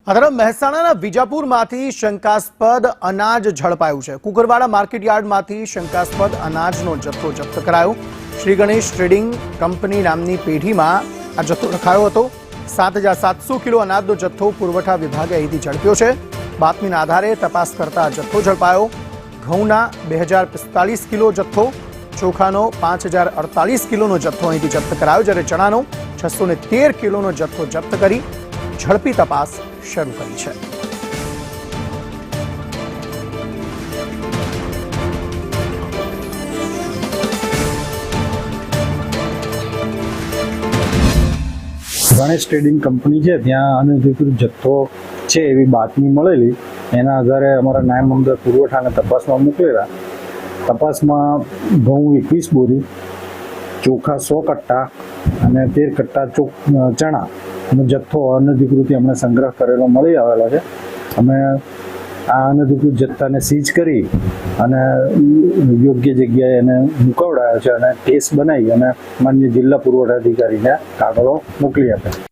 આ તરફ મહેસાણાના વિજાપુરમાંથી શંકાસ્પદ અનાજ ઝડપાયું છે। કુકરવાડા માર્કેટ યાર્ડમાંથી શંકાસ્પદ અનાજનો જથ્થો જપ્ત કરાયો। શ્રી ગણેશ ટ્રેડિંગ કંપની નામની પેઢીમાં આ જથ્થો રખાયો હતો। 7,700 કિલો અનાજનો જથ્થો પુરવઠા વિભાગે અહીંથી ઝડપ્યો છે। બાતમીના આધારે તપાસ કરતા આ જથ્થો ઝડપાયો। ઘઉંના 2,045 કિલો જથ્થો, ચોખાનો 5,048 કિલોનો જથ્થો અહીંથી જપ્ત કરાયો, જ્યારે ચણાનો 613 કિલોનો જથ્થો જપ્ત કરી ઝડપી તપાસ શરૂ કરી છે। ગણેશ ટ્રેડિંગ કંપની છે ત્યાં અનધિકૃત જથ્થો છે એવી બાતમી મળેલી। એના આધારે અમારા નાયબ મામલતદાર પુરવઠાને તપાસમાં મોકલેલા। તપાસમાં ઘઉં 21 બોરી, ચોખા 100 કટ્ટા અને 13 કટ્ટા ચણાનો જથ્થો અનધિકૃત અમને સંગ્રહ કરેલો મળી આવેલો છે। અમે આ અનધિકૃત જથ્થાને સીઝ કરી અને યોગ્ય જગ્યાએ એને મુકવડાયો છે અને કેસ બનાવી અને માનનીય જિલ્લા પુરવઠા અધિકારીને કાગળો મોકલી આપ્યા।